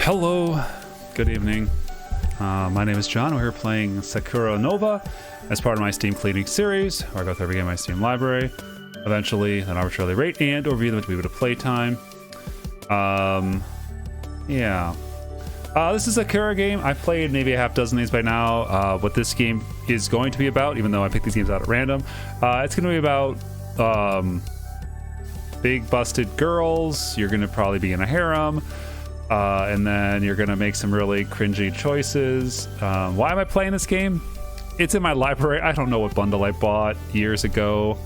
Hello, good evening. My name is John. We're here playing Sakura Nova as part of my Steam cleaning series, where I go through every game in my Steam library, eventually then arbitrarily rate and or review them to be able to play time. Yeah. This is a Sakura game. I've played maybe a half dozen of these by now. What this game is going to be about, even though I picked these games out at random, it's going to be about big busted girls. You're going to probably be in a harem. And then you're gonna make some really cringy choices. Why am I playing this game? It's in my library. I don't know what bundle I bought years ago.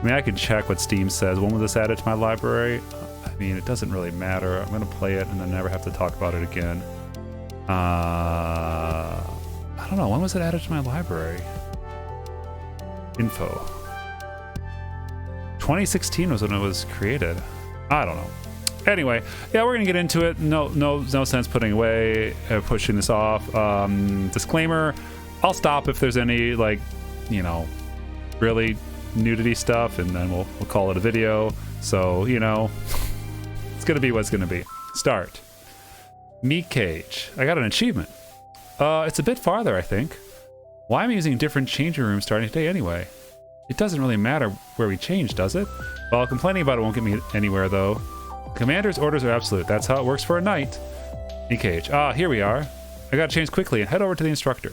I mean, I can check what Steam says. When was this added to my library? I mean, it doesn't really matter. I'm gonna play it and then never have to talk about it again. I don't know. When was it added to my library? Info. 2016 was when it was created. I don't know. Anyway, yeah, we're gonna get into it. No sense putting away, pushing this off. Disclaimer: I'll stop if there's any, like, you know, really nudity stuff, and then we'll call it a video. So, you know, it's gonna be what's gonna be. Start. Meat cage. I got an achievement. It's a bit farther, I think. Why am I using different changing rooms starting today anyway? It doesn't really matter where we change, does it? Well, complaining about it won't get me anywhere, though. Commander's orders are absolute. That's how it works for a knight. E-cage. Ah, here we are. I gotta change quickly and head over to the instructor.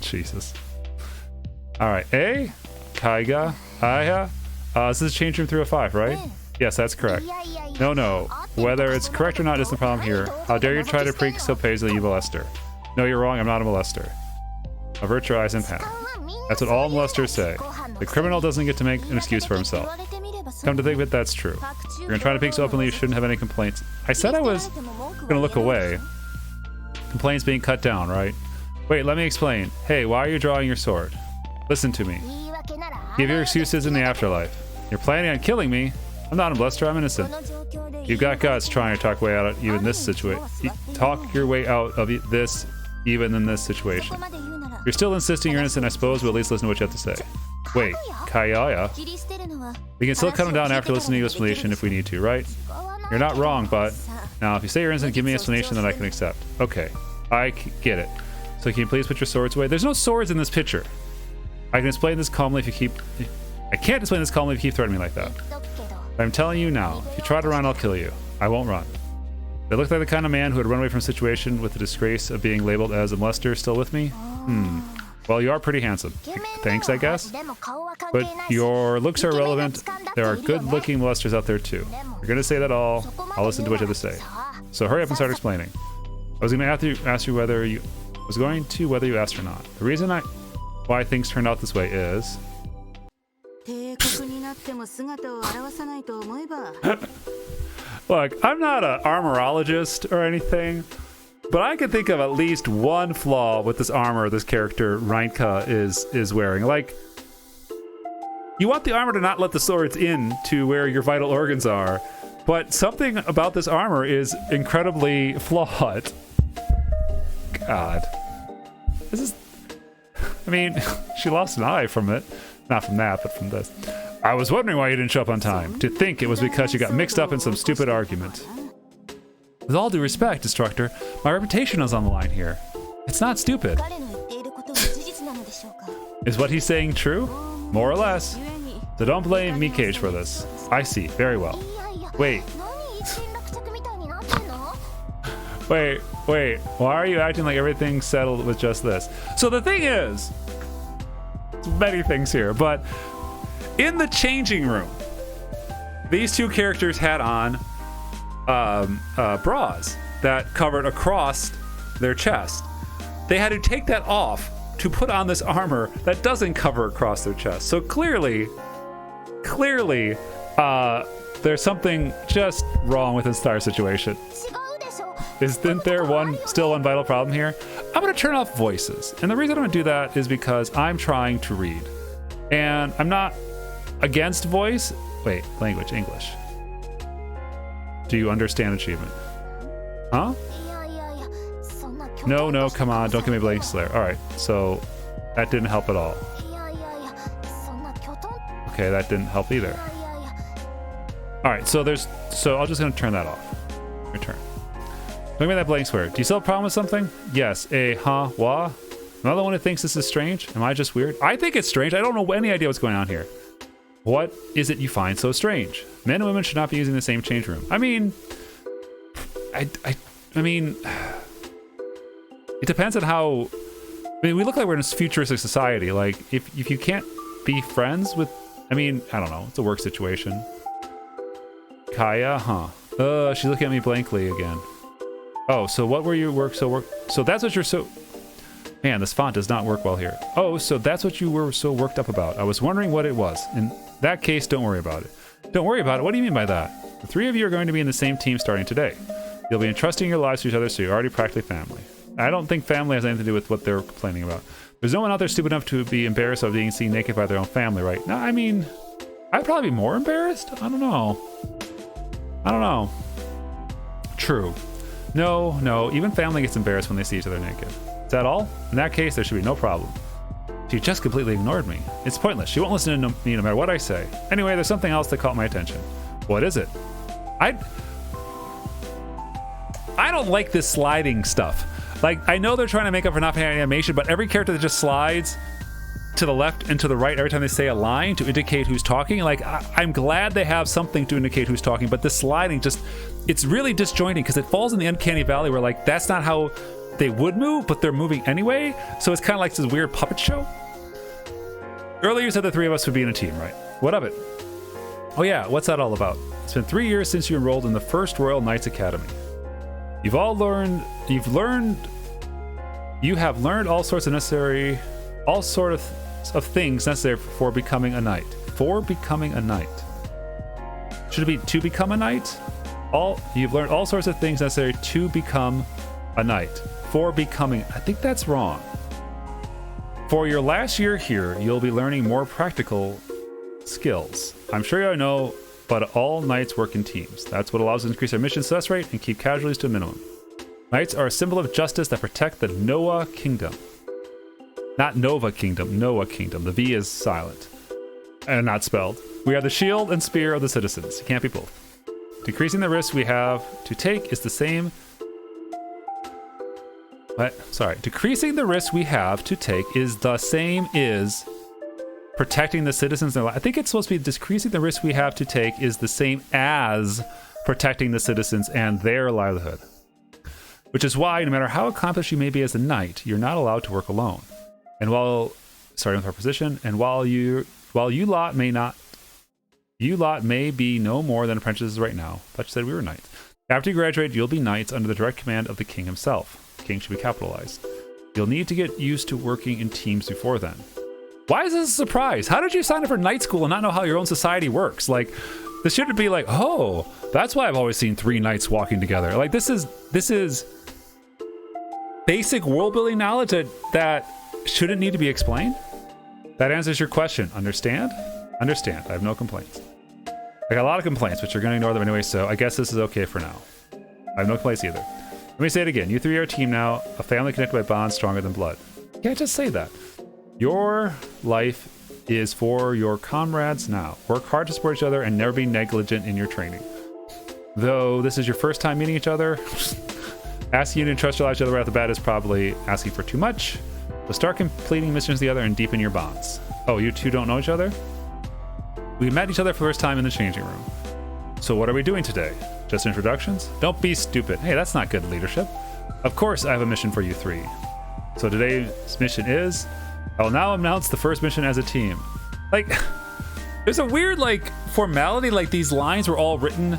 Jesus. Alright. A. Kaiga. Aya. This is change room 305, right? Yes, that's correct. No. Whether it's correct or not isn't the problem here. How dare you try to preach so paisley, you molester. No, you're wrong. I'm not a molester. Avert your eyes and pen. That's what all molesters say. The criminal doesn't get to make an excuse for himself. Come to think of it, that's true. You're gonna try to peek so openly you shouldn't have any complaints. I said I was gonna look away. Complaints being cut down, right? Wait, let me explain. Hey, why are you drawing your sword? Listen to me. Give your excuses in the afterlife. You're planning on killing me? I'm not a molester, I'm innocent. You've got guts trying to talk way out of you in this situation. Talk your way out of this, even in this situation. You're still insisting you're innocent, I suppose, but at least listen to what you have to say. Wait, Kayaya? We can still cut him down after listening to your explanation if we need to, right? You're not wrong, but... Now, if you say you're innocent, give me an explanation that I can accept. Okay, I get it. So can you please put your swords away? There's no swords in this picture. I can explain this calmly if you keep... I can't explain this calmly if you keep threatening me like that. But I'm telling you now, if you try to run, I'll kill you. I won't run. They look like the kind of man who would run away from a situation with the disgrace of being labeled as a molester still with me? Well, you are pretty handsome. Thanks, I guess. But your looks are irrelevant. There are good-looking molesters out there, too. You're going to say that all. I'll listen to what you have to say. So hurry up and start explaining. I was going to ask you whether you... whether you asked or not. The reason why things turned out this way is... Look, I'm not an armorologist or anything, but I can think of at least one flaw with this armor this character, Reinka, is wearing. Like, you want the armor to not let the swords in to where your vital organs are, but something about this armor is incredibly flawed. God. This is... I mean, she lost an eye from it. Not from that, but from this. I was wondering why you didn't show up on time. To think it was because you got mixed up in some stupid argument. With all due respect, instructor, my reputation is on the line here. It's not stupid. Is what he's saying true? More or less. So don't blame me, Cage, for this. I see. Very well. Wait. Wait. Why are you acting like everything's settled with just this? So the thing is, many things here, but in the changing room, these two characters had on bras that covered across their chest. They had to take that off to put on this armor that doesn't cover across their chest. So clearly, there's something just wrong with this entire situation. Isn't there still one vital problem here? I'm gonna turn off voices. And the reason I'm gonna do that is because I'm trying to read. And I'm not against voice. Wait, language, English. Do you understand achievement? Huh? No, come on, don't give me a blank slare. Alright, so that didn't help at all. Okay, that didn't help either. Alright, so I'm just gonna turn that off. Return. Look at that blank square. Do you still have a problem with something? Yes. Wah? Another one who thinks this is strange? Am I just weird? I think it's strange. I don't know any idea what's going on here. What is it you find so strange? Men and women should not be using the same change room. I mean, I mean, it depends on how. I mean, we look like we're in a futuristic society. Like, if you can't be friends with, I mean, I don't know. It's a work situation. Kaya, huh? She's looking at me blankly again. Oh, so what were you so that's what you're so. Man, this font does not work well here. Oh, so that's what you were so worked up about. I was wondering what it was. In that case, don't worry about it. Don't worry about it? What do you mean by that? The three of you are going to be in the same team starting today. You'll be entrusting your lives to each other, so you're already practically family. I don't think family has anything to do with what they're complaining about. There's no one out there stupid enough to be embarrassed of being seen naked by their own family, right? No, I mean, I'd probably be more embarrassed. I don't know. True. No, even family gets embarrassed when they see each other naked. Is that all? In that case, there should be no problem. She just completely ignored me. It's pointless. She won't listen to me no matter what I say. Anyway, there's something else that caught my attention. What is it? I don't like this sliding stuff. Like, I know they're trying to make up for not paying animation, but every character that just slides to the left and to the right every time they say a line to indicate who's talking, like, I'm glad they have something to indicate who's talking, but this sliding just, it's really disjointing because it falls in the uncanny valley where, like, that's not how they would move, but they're moving anyway. So it's kind of like this weird puppet show. Earlier you said the three of us would be in a team, right? What of it? Oh yeah, what's that all about? It's been 3 years since you enrolled in the first Royal Knights Academy. You have learned all sorts of things necessary for becoming a knight. For becoming a knight. Should it be to become a knight? You've learned all sorts of things necessary to become a knight. For becoming, I think that's wrong. For your last year here, you'll be learning more practical skills. I'm sure you know, but all knights work in teams. That's what allows us to increase our mission success rate and keep casualties to a minimum. Knights are a symbol of justice that protect the Noah Kingdom. Not Nova Kingdom, Noah Kingdom. The V is silent and not spelled. We are the shield and spear of the citizens. You can't be both. Decreasing the risk we have to take is the same. Decreasing the risk we have to take is the same as protecting the citizens. I think it's supposed to be decreasing the risk we have to take is the same as protecting the citizens and their livelihood. Which is why, no matter how accomplished you may be as a knight, you're not allowed to work alone. And while you lot may be no more than apprentices right now, but you said we were knights. After you graduate, you'll be knights under the direct command of the king himself. King should be capitalized. You'll need to get used to working in teams before then. Why is this a surprise? How did you sign up for night school and not know how your own society works? Like, this shouldn't be like, oh, that's why I've always seen 3 knights walking together. Like, this is basic world building knowledge that shouldn't need to be explained. That answers your question. Understand? Understand. I have no complaints. I got a lot of complaints, but you're going to ignore them anyway, so I guess this is okay for now. I have no complaints either. Let me say it again. You 3 are a team now, a family connected by bonds stronger than blood. You can't just say that. Your life is for your comrades now. Work hard to support each other and never be negligent in your training. Though this is your first time meeting each other, asking you to entrust your lives to each other right off the bat is probably asking for too much. So start completing missions together and deepen your bonds. Oh, you two don't know each other? We met each other for the first time in the changing room. So what are we doing today? Just introductions? Don't be stupid. Hey, that's not good leadership. Of course I have a mission for you 3. So today's mission is, I will now announce the first mission as a team. Like, there's a weird, like, formality, like these lines were all written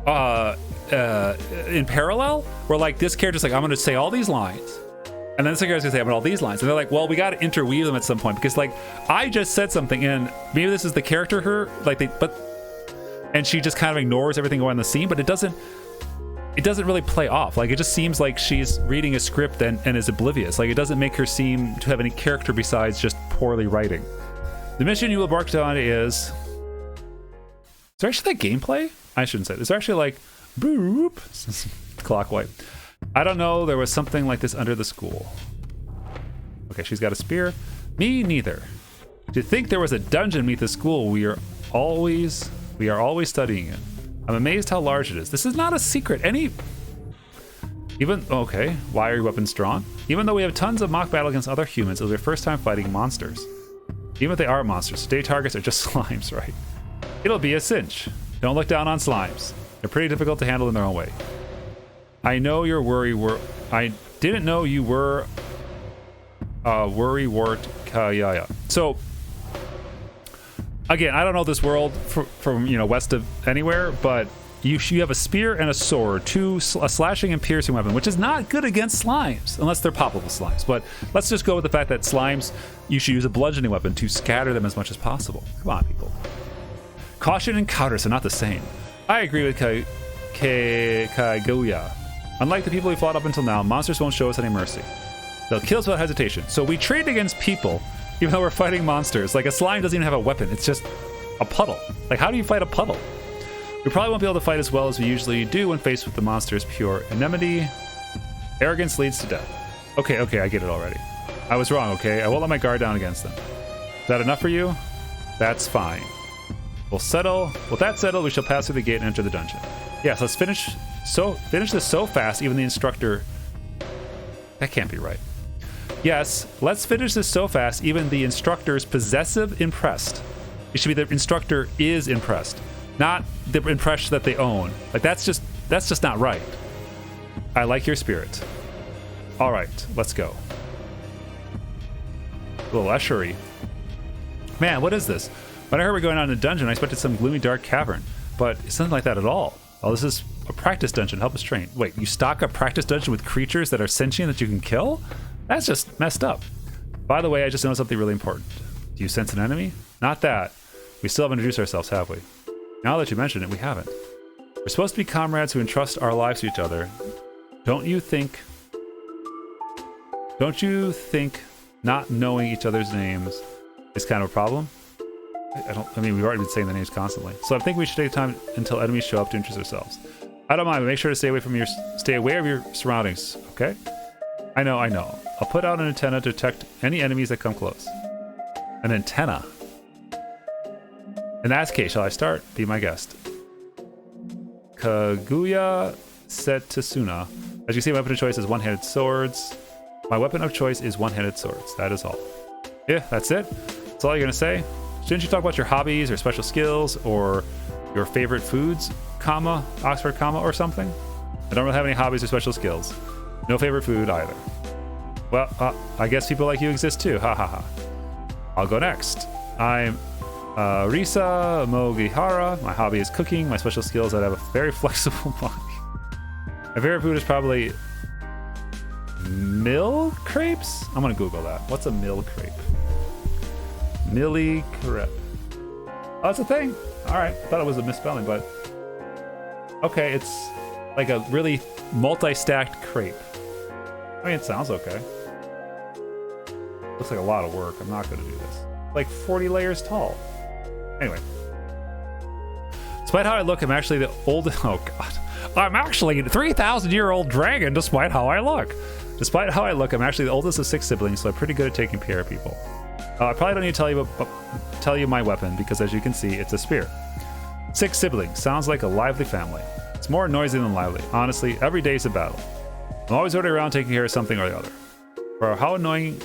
in parallel, where like this character's like, I'm gonna say all these lines, and then this character's gonna say, I'm gonna all these lines, and they're like, well, we gotta interweave them at some point, because like, I just said something, and maybe this is the character her, like and she just kind of ignores everything going on in the scene, but it doesn't really play off. Like, it just seems like she's reading a script and is oblivious. Like, it doesn't make her seem to have any character besides just poorly writing. The mission you will embark on is there actually like gameplay? I shouldn't say it. Is there actually like boop clock white? I don't know. There was something like this under the school. Okay, she's got a spear. Me neither. To think there was a dungeon beneath the school, we are always studying it. I'm amazed how large it is. This is not a secret. Okay, why are your weapons strong? Even though we have tons of mock battle against other humans, it was our first time fighting monsters. Even if they are monsters, today targets are just slimes, right? It'll be a cinch. Don't look down on slimes. They're pretty difficult to handle in their own way. I know your I didn't know you were worrywart Kayaya. So again, I don't know this world from west of anywhere, but you have a spear and a sword, a slashing and piercing weapon, which is not good against slimes unless they're poppable slimes. But let's just go with the fact that slimes, you should use a bludgeoning weapon to scatter them as much as possible. Come on, people. Caution and cowardice are not the same. I agree with Kaguya. Unlike the people we fought up until now, monsters won't show us any mercy. They'll kill us without hesitation. So we trade against people, even though we're fighting monsters. Like, a slime doesn't even have a weapon. It's just a puddle. Like, how do you fight a puddle? We probably won't be able to fight as well as we usually do when faced with the monster's pure enmity. Arrogance leads to death. Okay, I get it already. I was wrong, okay? I won't let my guard down against them. Is that enough for you? That's fine. We'll settle. With that settled, we shall pass through the gate and enter the dungeon. Yes, let's finish this so fast, even the instructor... That can't be right. Yes, let's finish this so fast, even the instructor's possessive impressed. It should be the instructor is impressed, not the impression that they own. Like, that's just not right. I like your spirit. All right, let's go. A little eschery. Man, what is this? When I heard we're going on in a dungeon, I expected some gloomy dark cavern, but it's nothing like that at all. Oh, this is a practice dungeon. Help us train. Wait, you stock a practice dungeon with creatures that are sentient that you can kill? That's just messed up. By the way, I just noticed something really important. Do you sense an enemy? Not that. We still haven't introduced ourselves, have we? Now that you mention it, we haven't. We're supposed to be comrades who entrust our lives to each other. Don't you think not knowing each other's names is kind of a problem? I mean, we've already been saying the names constantly. So I think we should take time until enemies show up to introduce ourselves. I don't mind, but make sure to stay aware of your surroundings, okay? I know. I'll put out an antenna to detect any enemies that come close. An antenna? In that case, shall I start? Be my guest. Kaguya Setasuna. As you see, my weapon of choice is one-handed swords. My weapon of choice is one-handed swords. That is all. Yeah, that's it. That's all you're gonna say? Shouldn't you talk about your hobbies or special skills or your favorite foods, comma, Oxford, comma, or something? I don't really have any hobbies or special skills. No favorite food either. Well, I guess people like you exist too. Ha ha ha. I'll go next. I'm Risa Mogihara. My hobby is cooking. My special skills, I have a very flexible body. My favorite food is probably mill crepes? I'm gonna Google that. What's a mill crepe? Millie crepe. Oh, that's a thing. All right, thought it was a misspelling, but okay, it's like a really multi-stacked crepe. I mean, it sounds okay. Looks like a lot of work. I'm not gonna do this. Like 40 layers tall. Anyway. Despite how I look, I'm actually the oldest. Oh god. I'm actually a 3,000-year-old dragon despite how I look. Despite how I look, I'm actually the oldest of 6 siblings, so I'm pretty good at taking care of people. I probably don't need to tell you my weapon, because as you can see, it's a spear. 6 siblings. Sounds like a lively family. It's more noisy than lively. Honestly, every day's a battle. I'm always running around taking care of something or the other. For how annoying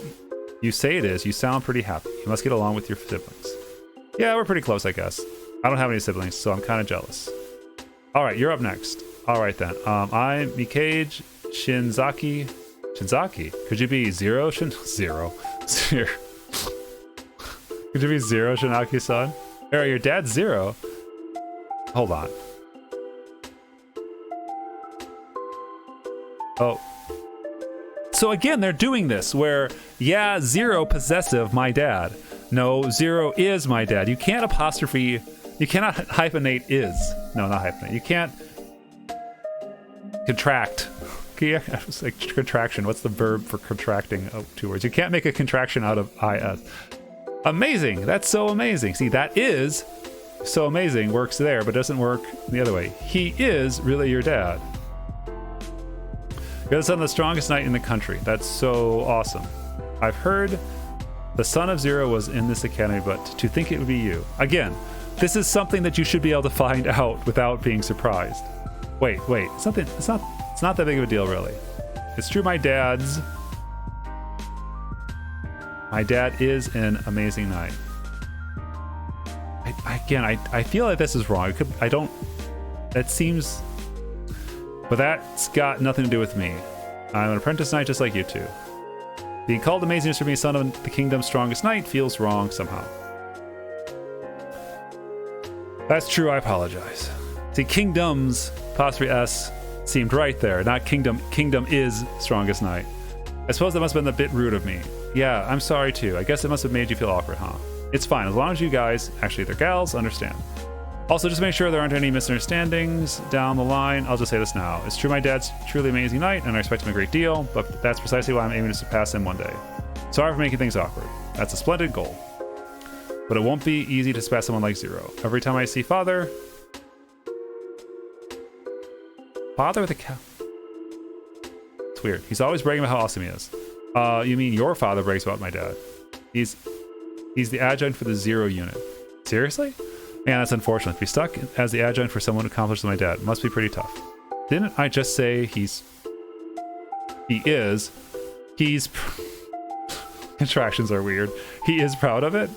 you say it is, you sound pretty happy. You must get along with your siblings. Yeah, we're pretty close, I guess. I don't have any siblings, so I'm kind of jealous. All right, you're up next. All right, then. I'm Mikage Shinzaki. Shinzaki? Could you be Zero? Zero. Could you be Zero Shinaki-san? Or your dad's Zero? Hold on. Oh. So again, they're doing this where, yeah, Zero possessive, my dad. No, Zero is my dad. You can't apostrophe, you cannot hyphenate is. No, not hyphenate. You can't contract. It's like contraction. What's the verb for contracting? Oh, 2 words. You can't make a contraction out of IS. Amazing. That's so amazing. See, that is so amazing works there, but doesn't work the other way. He is really your dad. You're the son of the strongest knight in the country. That's so awesome. I've heard the son of Zero was in this academy, but to think it would be you. Again, this is something that you should be able to find out without being surprised. Wait, it's not It's not that big of a deal, really. It's true my dad is an amazing knight. I feel like this is wrong. That seems... But that's got nothing to do with me. I'm an apprentice knight just like you two. Being called amazing just for being son of the kingdom's strongest knight feels wrong somehow. That's true, I apologize. See, kingdoms, apostrophe S, seemed right there, not kingdom. Kingdom is strongest knight. I suppose that must have been a bit rude of me. Yeah, I'm sorry too. I guess it must have made you feel awkward, huh? It's fine, as long as you guys, actually they're gals, understand. Also, just make sure there aren't any misunderstandings down the line. I'll just say this now. It's true my dad's truly amazing knight, and I respect him a great deal, but that's precisely why I'm aiming to surpass him one day. Sorry for making things awkward. That's a splendid goal. But it won't be easy to surpass someone like Zero. Every time I see Father... Father with a cow. It's weird. He's always bragging about how awesome he is. You mean your father brags about my dad? He's the adjunct for the Zero unit. Seriously? Man, that's unfortunate. To be stuck as the adjunct for someone accomplished with my dad must be pretty tough. Didn't I just say he is? Contractions are weird. He is proud of it.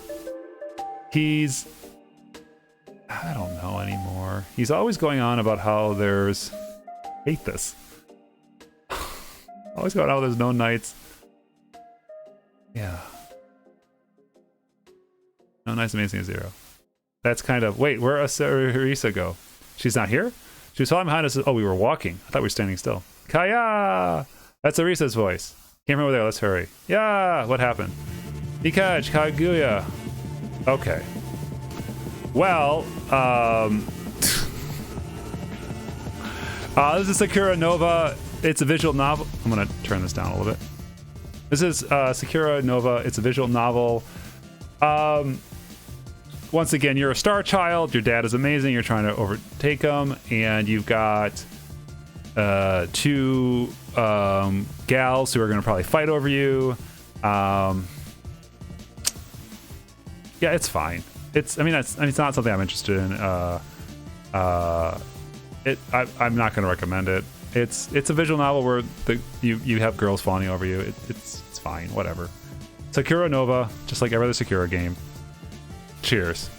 I don't know anymore. He's always going on about how there's... hate this. Always going on how there's no knights. Yeah. No knights amazing as Zero. That's kind of... Wait, where'd Harisa go? She's not here? She was falling behind us. Oh, we were walking. I thought we were standing still. Kaya! That's Arisa's voice. Came from over there. Let's hurry. Yeah! What happened? Ikaj, Kaguya. Okay. Well, this is Sakura Nova. It's a visual novel. I'm going to turn this down a little bit. This is Sakura Nova. It's a visual novel. Once again, you're a star child. Your dad is amazing. You're trying to overtake him. And you've got two gals who are going to probably fight over you. Yeah, it's fine. It's not something I'm interested in. I'm not going to recommend it. It's a visual novel where you have girls fawning over you. It's fine, whatever. Sakura Nova, just like every other Sakura game. Cheers.